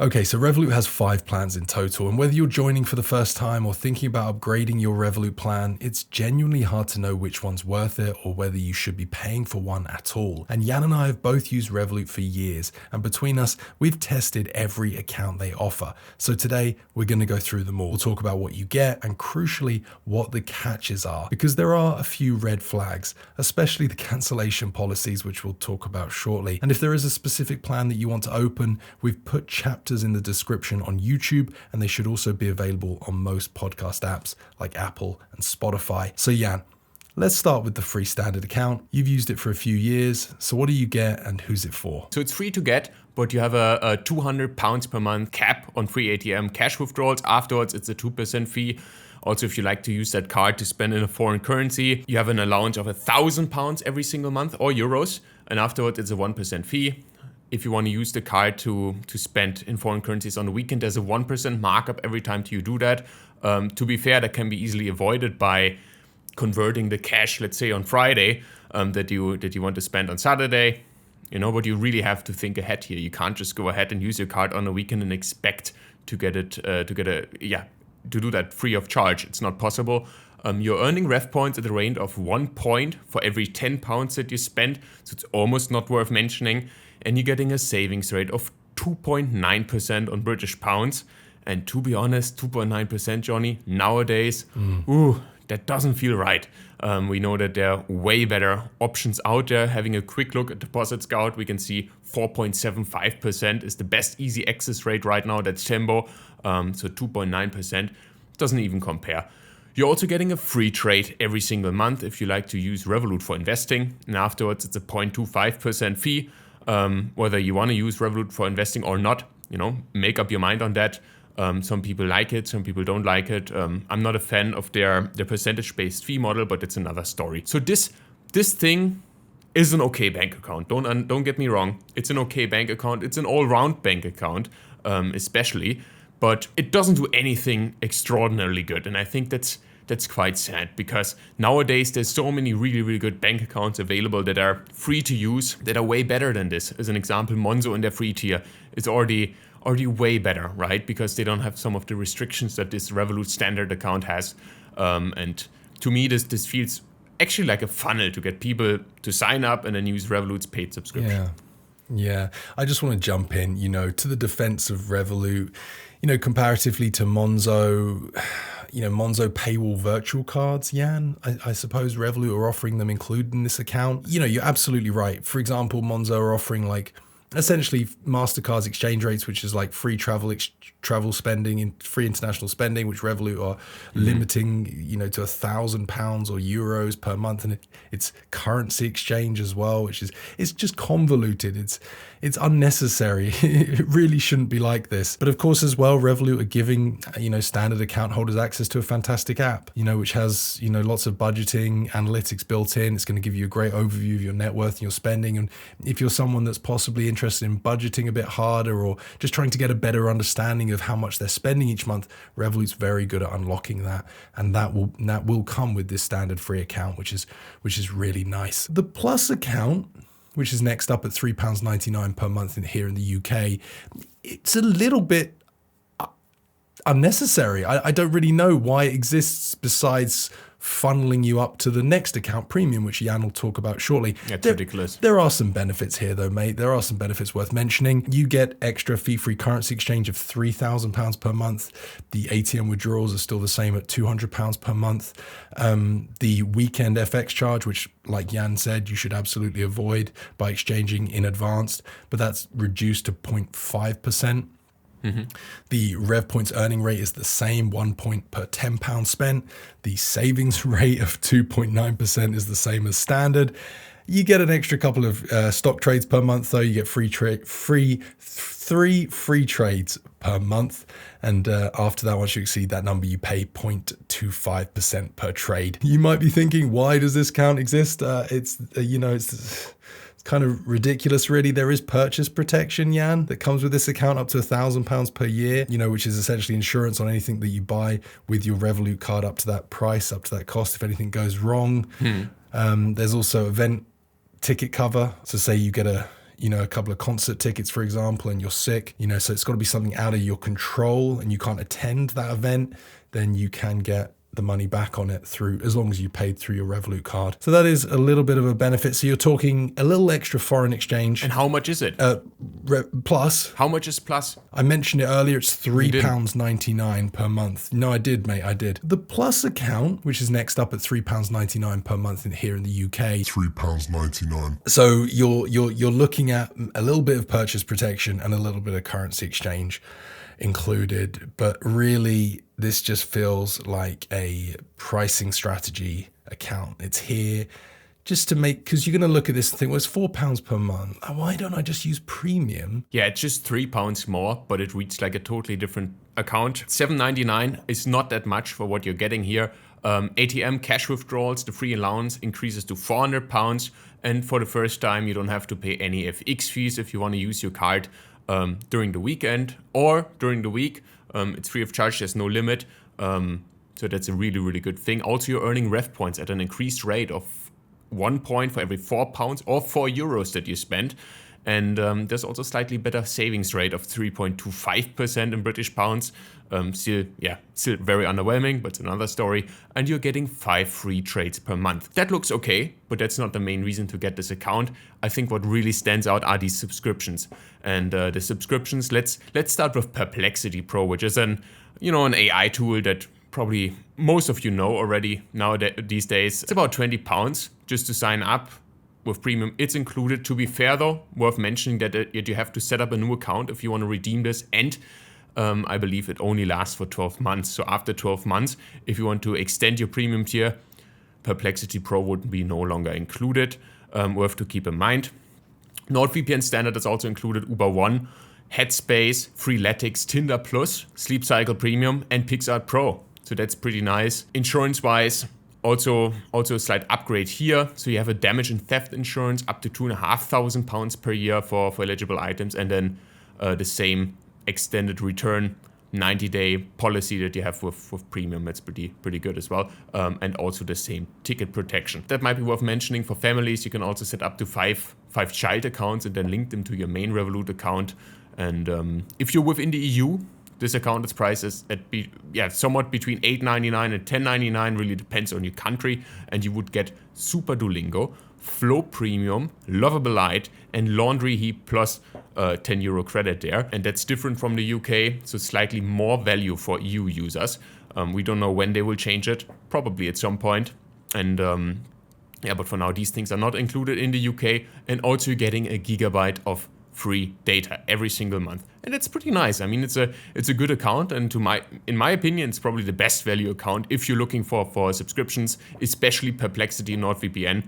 Okay, so Revolut has 5 plans in total, and whether you're joining for the first time or thinking about upgrading your Revolut plan, it's genuinely hard to know which one's worth it or whether you should be paying for one at all. And Jan and I have both used Revolut for years, and between us, we've tested every account they offer. So today, we're going to go through them all. We'll talk about what you get and crucially, what the catches are, because there are a few red flags, especially the cancellation policies, which we'll talk about shortly. And if there is a specific plan that you want to open, we've put chapters in the description on YouTube, and they should also be available on most podcast apps like Apple and Spotify. So Jan, let's start with the free standard account. You've used it for a few years. So what do you get and who's it for? So it's free to get, but you have a £200 per month cap on free ATM cash withdrawals. Afterwards, it's a 2% fee. Also, if you like to use that card to spend in a foreign currency, you have an allowance of £1,000 every single month or euros. And afterwards, it's a 1% fee. If you want to use the card to spend in foreign currencies on the weekend, there's a 1% markup every time you do that. To be fair, that can be easily avoided by converting the cash, let's say on Friday, that you want to spend on Saturday. But you really have to think ahead here. You can't just go ahead and use your card on the weekend and expect to do that free of charge. It's not possible. You're earning rev points at the rate of 1 point for every £10 that you spend, so it's almost not worth mentioning. And you're getting a savings rate of 2.9% on British pounds. And to be honest, 2.9%, Johnny, nowadays, that doesn't feel right. We know that there are way better options out there. Having a quick look at Deposit Scout, we can see 4.75% is the best easy access rate right now. That's Tembo. So 2.9% doesn't even compare. You're also getting a free trade every single month if you like to use Revolut for investing. And afterwards, it's a 0.25% fee. Whether you want to use Revolut for investing or not, make up your mind on that. Some people like it, some people don't like it. I'm not a fan of their percentage-based fee model, but it's another story. So this thing is an okay bank account. Don't get me wrong. It's an okay bank account. It's an all-round bank account, especially, but it doesn't do anything extraordinarily good. And I think that's quite sad, because nowadays there's so many really, really good bank accounts available that are free to use, that are way better than this. As an example, Monzo in their free tier is already way better, right? Because they don't have some of the restrictions that this Revolut Standard account has. And to me, this feels actually like a funnel to get people to sign up and then use Revolut's paid subscription. Yeah. I just want to jump in, to the defense of Revolut, comparatively to Monzo. Monzo paywall virtual cards, Jan. I suppose Revolut are offering them included in this account. You're absolutely right. For example, Monzo are offering essentially MasterCard's exchange rates, which is like free travel spending and free international spending, which Revolut are limiting, to £1,000 or euros per month, and it's currency exchange as well, it's just convoluted. It's unnecessary. It really shouldn't be like this. But of course, as well, Revolut are giving standard account holders access to a fantastic app, which has lots of budgeting analytics built in. It's going to give you a great overview of your net worth and your spending. And if you're someone that's possibly interested in budgeting a bit harder or just trying to get a better understanding of how much they're spending each month, Revolut's very good at unlocking that, and that will come with this standard free account, which is really nice. The Plus account, which is next up at £3.99 per month here in the UK, it's a little bit unnecessary. I don't really know why it exists besides funneling you up to the next account, Premium, which Jan will talk about shortly. It's ridiculous. There are some benefits here though, mate. There are some benefits worth mentioning. You get extra fee-free currency exchange of £3,000 per month. The ATM withdrawals are still the same at £200 per month. The weekend FX charge, which like Jan said, you should absolutely avoid by exchanging in advance, but that's reduced to 0.5%. The Rev Points earning rate is the same, 1 point per £10 spent. The savings rate of 2.9% is the same as standard. You get an extra couple of stock trades per month, though. You get three free trades per month. And after that, once you exceed that number, you pay 0.25% per trade. You might be thinking, why does this account exist? It's kind of ridiculous, really. There is purchase protection, Jan, that comes with this account up to £1,000 per year, which is essentially insurance on anything that you buy with your Revolut card up to that price, up to that cost, if anything goes wrong. There's also event ticket cover. So say you get a a couple of concert tickets, for example, and you're sick, so it's got to be something out of your control and you can't attend that event, then you can get the money back on it as long as you paid through your Revolut card. So that is a little bit of a benefit. So you're talking a little extra foreign exchange. And how much is it? Plus. How much is plus? I mentioned it earlier. It's £3.99 per month. No, I did, mate. I did. The Plus account, which is next up at £3.99 per month here in the UK. £3.99. So you're looking at a little bit of purchase protection and a little bit of currency exchange included, but really this just feels like a pricing strategy account. It's here just to make, because you're going to look at this and think, well, it's £4 per month. Why don't I just use premium? Yeah, it's just £3 more, but it reads like a totally different account. $7.99 is not that much for what you're getting here. ATM cash withdrawals, the free allowance increases to £400, and for the first time you don't have to pay any FX fees if you want to use your card during the weekend or during the week. It's free of charge, there's no limit. So that's a really, really good thing. Also, you're earning rev points at an increased rate of 1 point for every £4 or €4 that you spend. And there's also slightly better savings rate of 3.25% in British pounds. Still very underwhelming, but it's another story. And you're getting 5 free trades per month. That looks okay, but that's not the main reason to get this account. I think what really stands out are these subscriptions. And the subscriptions, let's start with Perplexity Pro, which is an AI tool that probably most of you know already these days. It's about £20 just to sign up. With premium, it's included. To be fair though, worth mentioning that you have to set up a new account if you want to redeem this, and I believe it only lasts for 12 months. So after 12 months, if you want to extend your premium tier, Perplexity Pro would be no longer included. Worth to keep in mind. NordVPN Standard is also included, Uber One, Headspace, Freeletics, Tinder Plus, Sleep Cycle Premium, and PixArt Pro. So that's pretty nice. Insurance-wise, also a slight upgrade here. So you have a damage and theft insurance up to £2,500 per year for eligible items, and then the same extended return 90-day policy that you have with premium. That's pretty good as well. And also the same ticket protection. That might be worth mentioning for families. You can also set up to five child accounts and then link them to your main Revolut account. And if you're within the EU, this account is priced at somewhat between $8.99 and $10.99, really depends on your country, and you would get Super Duolingo, Flow Premium, Lovable Light, and Laundry Heap plus €10 credit there. And that's different from the UK, so slightly more value for EU users. We don't know when they will change it, probably at some point. And but for now, these things are not included in the UK, and also getting a gigabyte of free data every single month. And it's pretty nice. I mean, it's a good account, and in my opinion, it's probably the best value account if you're looking for subscriptions, especially Perplexity, NordVPN.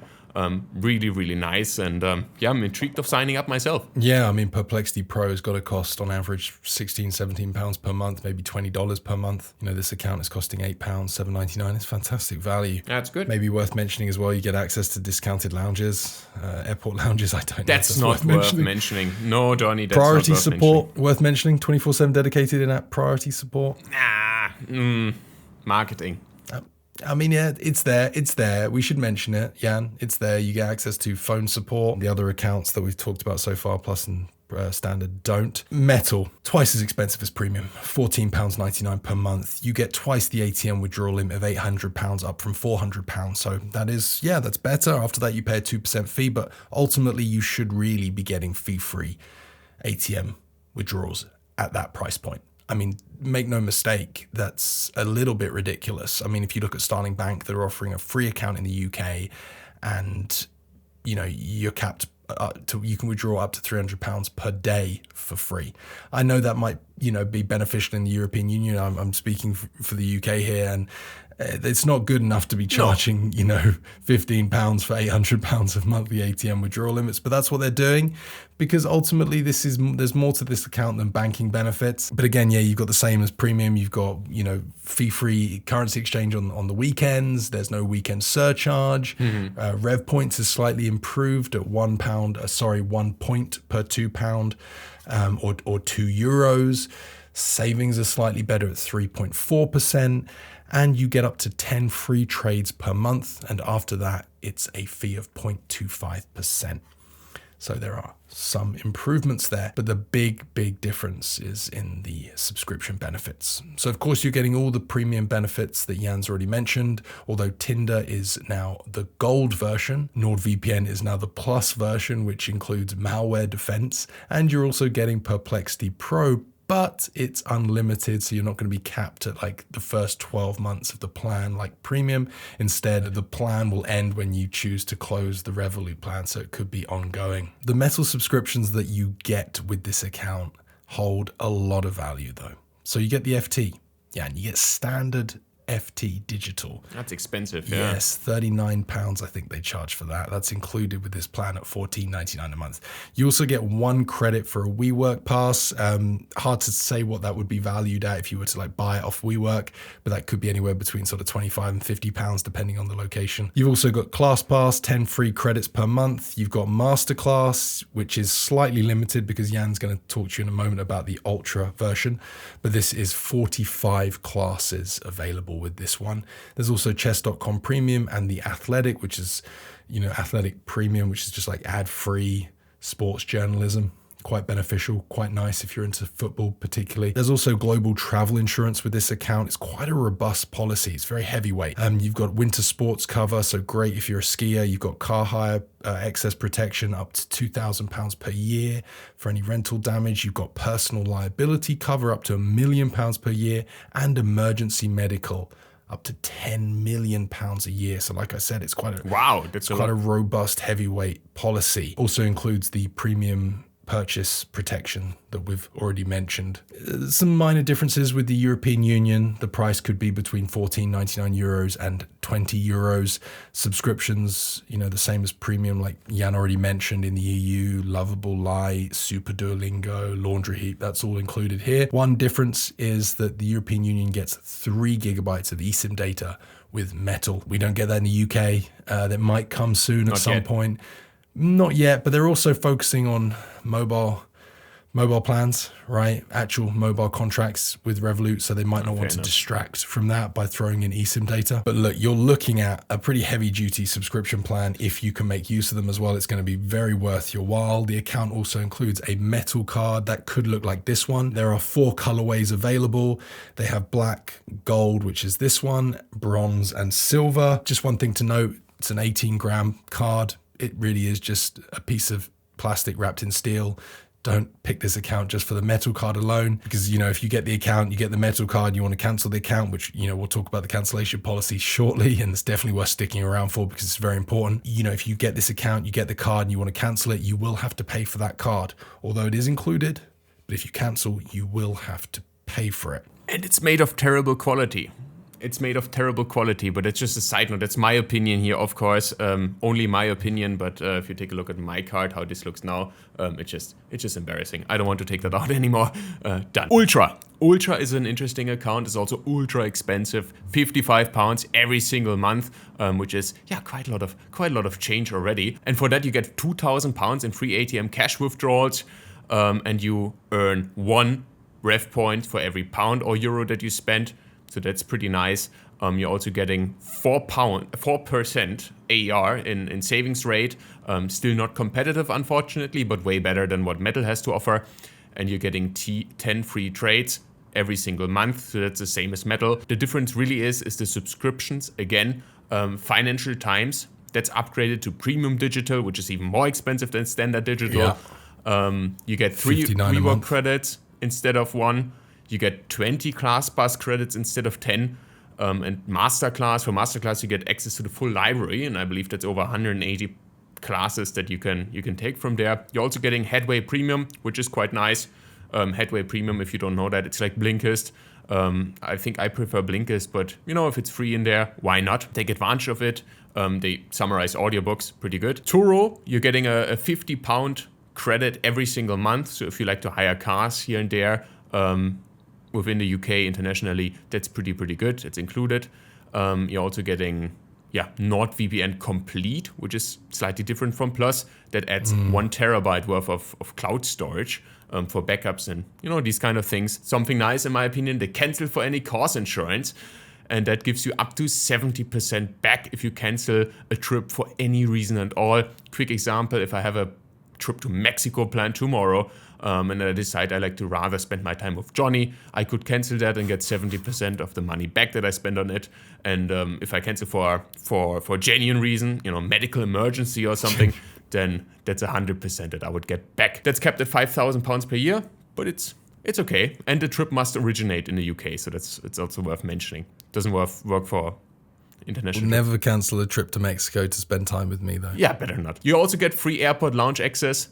Really, really nice. And I'm intrigued of signing up myself. Yeah, I mean, Perplexity Pro has got to cost on average £16-17 per month, maybe $20 per month. This account is costing £8, $7.99. It's fantastic value. That's good. Maybe worth mentioning as well, you get access to discounted lounges, airport lounges. I don't know. That's not worth mentioning. No, Johnny, that's priority not worth support, worth mentioning. 24/7 dedicated in-app priority support. Marketing. I mean, yeah, it's there. We should mention it, Jan. It's there. You get access to phone support. The other accounts that we've talked about so far, Plus and Standard, don't. Metal, twice as expensive as premium, £14.99 per month. You get twice the ATM withdrawal limit of £800 up from £400. So that's better. After that, you pay a 2% fee, but ultimately you should really be getting fee-free ATM withdrawals at that price point. I mean, make no mistake, that's a little bit ridiculous. I mean, if you look at Starling Bank, they're offering a free account in the UK, and you're capped you can withdraw up to £300 per day for free. I know that might be beneficial in the European Union. I'm speaking for the UK here, and it's not good enough to be charging £15 for £800 of monthly ATM withdrawal limits, but that's what they're doing, because ultimately there's more to this account than banking benefits. But again, you've got the same as premium. You've got fee-free currency exchange on the weekends. There's no weekend surcharge. Rev points is slightly improved at £1 point per £2 or €2. Savings are slightly better at 3.4%. And you get up to 10 free trades per month. And after that, it's a fee of 0.25%. So there are some improvements there, but the big difference is in the subscription benefits. So of course you're getting all the premium benefits that Jan's already mentioned, although Tinder is now the gold version, NordVPN is now the plus version, which includes malware defense, and you're also getting Perplexity Pro, but it's unlimited, so you're not going to be capped at like the first 12 months of the plan like premium. Instead, the plan will end when you choose to close the Revolut plan, so it could be ongoing. The metal subscriptions that you get with this account hold a lot of value though. So you get the FT, and you get standard FT digital. That's expensive, yeah. Yes, £39 I think they charge for that. That's included with this plan at $14.99 a month. You also get 1 credit for a WeWork pass. Hard to say what that would be valued at if you were to like buy it off WeWork, but that could be anywhere between sort of £25 and £50 depending on the location. You've also got ClassPass, 10 free credits per month. You've got Masterclass, which is slightly limited because Jan's going to talk to you in a moment about the Ultra version, but this is 45 classes available with this one. There's also chess.com Premium and the Athletic, which is, Athletic Premium, which is just like ad-free sports journalism. Quite beneficial, quite nice if you're into football particularly. There's also global travel insurance with this account. It's quite a robust policy. It's very heavyweight. You've got winter sports cover, so great if you're a skier. You've got car hire, excess protection up to £2,000 per year for any rental damage. You've got personal liability cover up to £1 million per year, and emergency medical up to £10 million a year. So like I said, it's quite a robust heavyweight policy. Also includes the premium purchase protection that we've already mentioned. Some minor differences with the European Union. The price could be between €14.99 and €20. Subscriptions, the same as premium, like Jan already mentioned in the EU, Lovable Light, Super Duolingo, Laundry Heap, that's all included here. One difference is that the European Union gets 3 gigabytes of eSIM data with Metal. We don't get that in the UK. That might come soon at some point. Not yet, but they're also focusing on mobile plans, right? Actual mobile contracts with Revolut, so they might not want to distract from that by throwing in eSIM data. But look, you're looking at a pretty heavy-duty subscription plan. If you can make use of them as well, it's going to be very worth your while. The account also includes a metal card that could look like this one. There are 4 colorways available. They have black, gold, which is this one, bronze, and silver. Just one thing to note, it's an 18-gram card. It really is just a piece of plastic wrapped in steel. Don't pick this account just for the metal card alone, because, if you get the account, you get the metal card, you want to cancel the account, which, we'll talk about the cancellation policy shortly, and it's definitely worth sticking around for because it's very important. If you get this account, you get the card and you want to cancel it, you will have to pay for that card, although it is included. But if you cancel, you will have to pay for it. And it's made of terrible quality. But it's just a side note. That's my opinion here, of course. Only my opinion, but if you take a look at my card, how this looks now, it's just embarrassing. I don't want to take that out anymore. Done. Ultra is an interesting account. It's also ultra expensive, £55 every single month, which is quite a lot of change already. And for that, you get £2,000 in free ATM cash withdrawals, and you earn 1 rev point for every pound or euro that you spend. So that's pretty nice. You're also getting 4% AER in savings rate. Still not competitive, unfortunately, but way better than what Metal has to offer. And you're getting 10 free trades every single month. So that's the same as Metal. The difference really is the subscriptions. Again, Financial Times, that's upgraded to Premium Digital, which is even more expensive than Standard Digital. Yeah. You get 3 WeWork credits instead of 1. You get 20 ClassPass credits instead of 10. And for Masterclass, you get access to the full library, and I believe that's over 180 classes that you can take from there. You're also getting Headway Premium, which is quite nice. Headway Premium, if you don't know that, it's like Blinkist. I think I prefer Blinkist, but if it's free in there, why not? Take advantage of it. They summarize audiobooks pretty good. Turo, you're getting a £50 credit every single month. So if you like to hire cars here and there, within the UK, internationally, that's pretty good. It's included. You're also getting, NordVPN Complete, which is slightly different from Plus. That adds 1 terabyte worth of cloud storage for backups and, these kind of things. Something nice, in my opinion, the cancel for any cause insurance. And that gives you up to 70% back if you cancel a trip for any reason at all. Quick example, if I have a trip to Mexico planned tomorrow, and I decide I like to rather spend my time with Johnny, I could cancel that and get 70% of the money back that I spent on it. And if I cancel for genuine reason, medical emergency or something, then that's 100% that I would get back. That's capped at £5,000 per year, but it's okay. And the trip must originate in the UK, so it's also worth mentioning. Doesn't work for international. Never cancel a trip to Mexico to spend time with me, though. Yeah, better not. You also get free airport lounge access,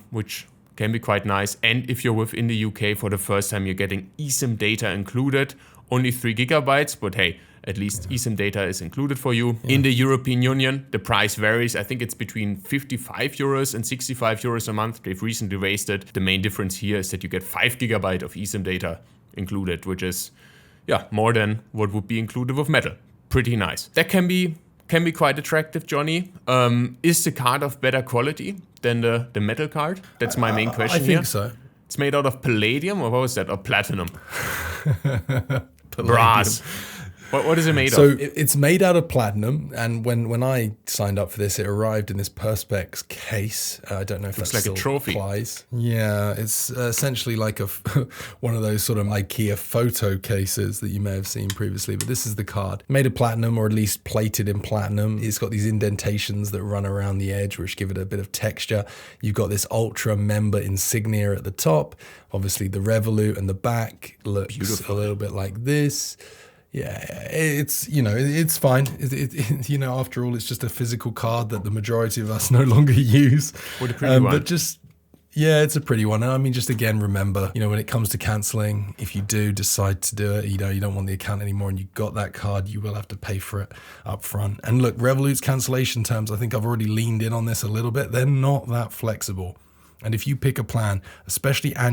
which can be quite nice. And if you're within the UK for the first time, you're getting eSIM data included. Only 3 gigabytes, but hey, at least eSIM data is included for you. Yeah. In the European Union, the price varies. I think it's between €55 and €65 a month. They've recently raised it. The main difference here is that you get 5 gigabyte of eSIM data included, which is more than what would be included with metal. Pretty nice. That can be quite attractive, Johnny. Is the card of better quality than the metal card? That's my main question here. I think so. It's made out of palladium, or what was that? Or platinum? Palladium. Brass. What is it made of? So it's made out of platinum, and when I signed up for this, it arrived in this Perspex case. I don't know if that still a trophy. applies. Yeah, it's essentially like one of those sort of IKEA photo cases that you may have seen previously, but this is the card. Made of platinum, or at least plated in platinum. It's got these indentations that run around the edge, which give it a bit of texture. You've got this Ultra member insignia at the top. Obviously, the Revolut and the back looks Beautiful. A little bit like this. Yeah, it's fine. After all, it's just a physical card that the majority of us no longer use. What a pretty one. But it's a pretty one. And I mean, just again, remember, when it comes to cancelling, if you do decide to do it, you don't want the account anymore and you got that card, you will have to pay for it up front. And look, Revolut's cancellation terms, I think I've already leaned in on this a little bit. They're not that flexible. And if you pick a plan, especially an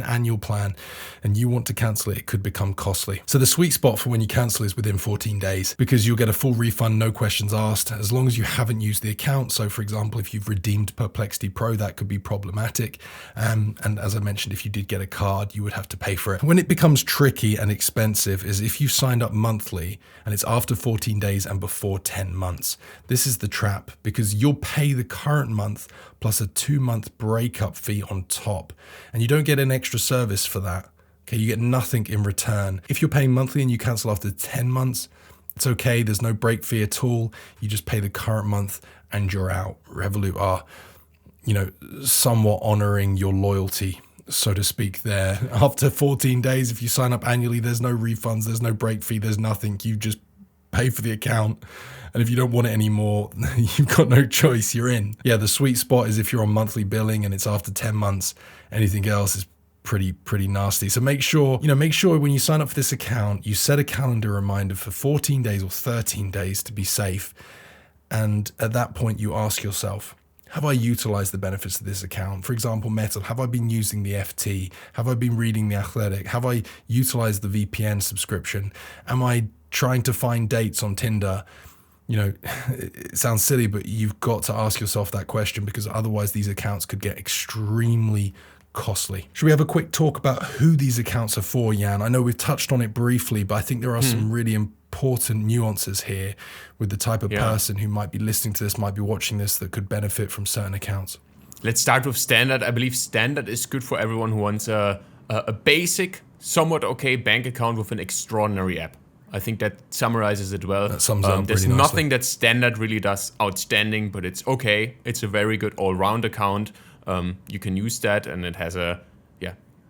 annual plan, and you want to cancel it, it could become costly. So the sweet spot for when you cancel is within 14 days, because you'll get a full refund, no questions asked, as long as you haven't used the account. So for example, if you've redeemed Perplexity Pro, that could be problematic. And as I mentioned, if you did get a card, you would have to pay for it. When it becomes tricky and expensive is if you signed up monthly and it's after 14 days and before 10 months. This is the trap, because you'll pay the current month plus a 2-month breakup fee on top. And you don't get an extra service for that. Okay, you get nothing in return. If you're paying monthly and you cancel after 10 months, it's okay. There's no break fee at all. You just pay the current month and you're out. Revolut are, somewhat honoring your loyalty, so to speak, there. After 14 days, if you sign up annually, there's no refunds, there's no break fee, there's nothing. You just pay for the account. And if you don't want it anymore, you've got no choice, you're in. Yeah, the sweet spot is if you're on monthly billing and it's after 10 months, anything else is pretty nasty. So make sure when you sign up for this account, you set a calendar reminder for 14 days or 13 days to be safe. And at that point, you ask yourself, have I utilized the benefits of this account? For example, metal, have I been using the FT? Have I been reading The Athletic? Have I utilized the VPN subscription? Am I trying to find dates on Tinder? It sounds silly, but you've got to ask yourself that question, because otherwise these accounts could get extremely costly. Should we have a quick talk about who these accounts are for, Jan? I know we've touched on it briefly, but I think there are some really important nuances here with the type of person who might be listening to this, might be watching this, that could benefit from certain accounts. Let's start with Standard. I believe Standard is good for everyone who wants a basic, somewhat okay bank account with an extraordinary app. I think that summarizes it well. That sums up There's pretty nothing nicely. that Standard really does outstanding, but it's okay. It's a very good all-round account. You can use that, and it has an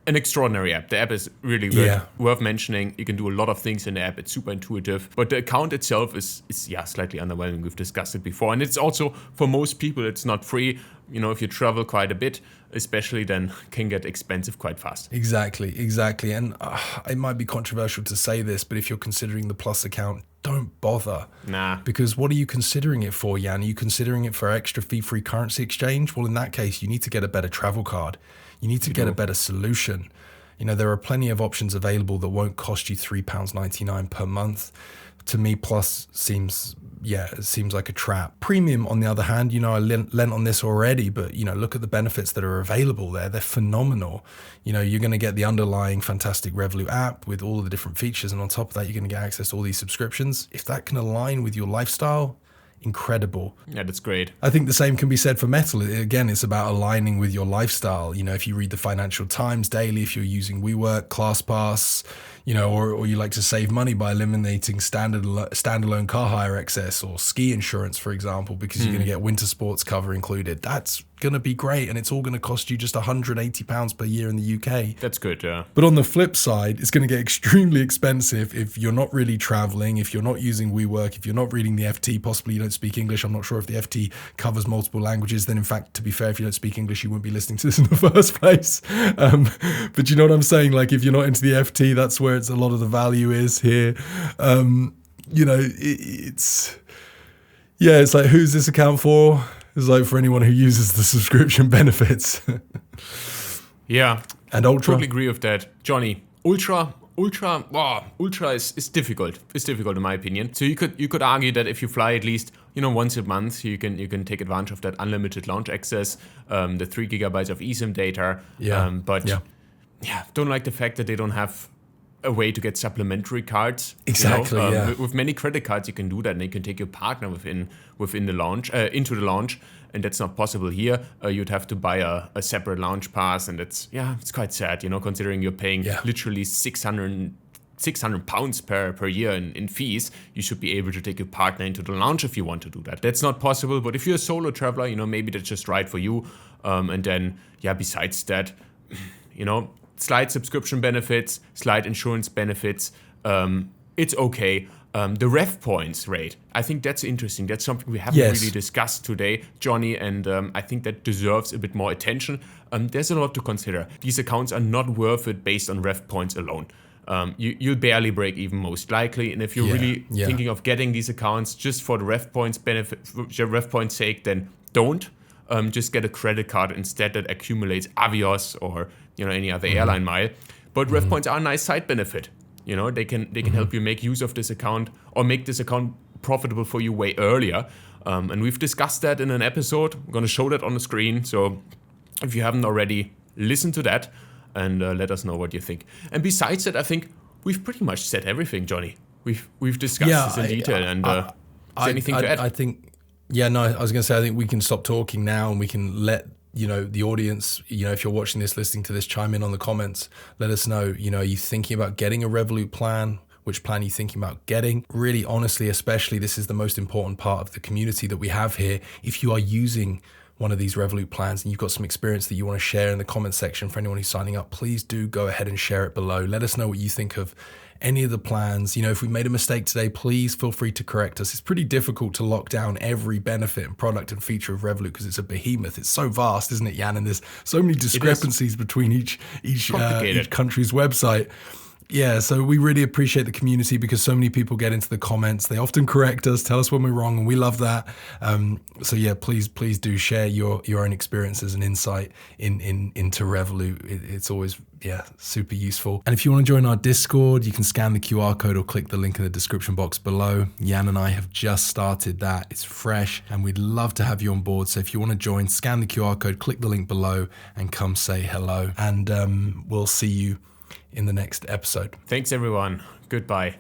extraordinary app. The app is really good, worth mentioning. You can do a lot of things in the app. It's super intuitive, but the account itself is slightly underwhelming. We've discussed it before, and it's also, for most people, it's not free. If you travel quite a bit, especially, then can get expensive quite fast. Exactly. And it might be controversial to say this, but if you're considering the Plus account, don't bother. Nah. Because what are you considering it for, Jan? Are you considering it for extra fee-free currency exchange? Well, in that case, you need to get a better travel card. You need to get a better solution. There are plenty of options available that won't cost you £3.99 per month. To me, Plus seems like a trap. Premium, on the other hand, I lent on this already, but, look at the benefits that are available there. They're phenomenal. You're going to get the underlying fantastic Revolut app with all of the different features. And on top of that, you're going to get access to all these subscriptions. If that can align with your lifestyle, incredible. Yeah, that's great. I think the same can be said for metal. Again, it's about aligning with your lifestyle. If you read the Financial Times daily, if you're using WeWork, ClassPass, or you like to save money by eliminating standalone car hire excess or ski insurance, for example, because you're going to get winter sports cover included. That's going to be great, and it's all going to cost you just £180 per year in the UK. That's good, yeah. But on the flip side, it's going to get extremely expensive if you're not really traveling, if you're not using WeWork, if you're not reading the FT, possibly you don't speak English. I'm not sure if the FT covers multiple languages. Then, in fact, to be fair, if you don't speak English, you wouldn't be listening to this in the first place. But you know what I'm saying? Like, if you're not into the FT, that's where a lot of the value is here. It's like, who's this account for? It's like for anyone who uses the subscription benefits. Yeah. And Ultra. Totally agree with that. Johnny, Ultra is difficult. It's difficult in my opinion. So you could argue that if you fly at least, once a month, you can take advantage of that unlimited launch access, the 3 gigabytes of eSIM data. Don't like the fact that they don't have a way to get supplementary cards. Exactly. With many credit cards, you can do that, and you can take your partner within the launch into the launch, and that's not possible here. You'd have to buy a separate launch pass, and it's quite sad, considering you're paying literally £600 per year in fees. You should be able to take your partner into the launch if you want to do that. That's not possible, but if you're a solo traveler, maybe that's just right for you. And then, besides that, slight subscription benefits, slight insurance benefits, it's okay. The rev points rate, I think that's interesting. That's something we haven't really discussed today, Johnny, and I think that deserves a bit more attention. There's a lot to consider. These accounts are not worth it based on rev points alone. You'll barely break even most likely, and if you're really thinking of getting these accounts just for the rev points sake, then don't. Just get a credit card instead that accumulates Avios or any other airline mile. But rev points are a nice side benefit. They can help you make use of this account or make this account profitable for you way earlier. And we've discussed that in an episode. I'm going to show that on the screen. So if you haven't already, listen to that and let us know what you think. And besides that, I think we've pretty much said everything, Johnny. We've discussed this in detail. And is there anything to add? I think. Yeah, no, I was going to say, I think we can stop talking now and we can let, the audience, if you're watching this, listening to this, chime in on the comments. Let us know, are you thinking about getting a Revolut plan? Which plan are you thinking about getting? Really, honestly, especially, this is the most important part of the community that we have here. If you are using one of these Revolut plans and you've got some experience that you want to share in the comment section for anyone who's signing up, please do go ahead and share it below. Let us know what you think of any of the plans. If we made a mistake today, please feel free to correct us. It's pretty difficult to lock down every benefit and product and feature of Revolut because it's a behemoth. It's so vast, isn't it, Jan? And there's so many discrepancies between each country's website. Yeah, so we really appreciate the community because so many people get into the comments. They often correct us, tell us when we're wrong, and we love that. So yeah, please do share your own experiences and insight into Revolut. It's always super useful. And if you want to join our Discord, you can scan the QR code or click the link in the description box below. Jan and I have just started that. It's fresh and we'd love to have you on board. So if you want to join, scan the QR code, click the link below and come say hello. And we'll see you in the next episode. Thanks everyone. Goodbye.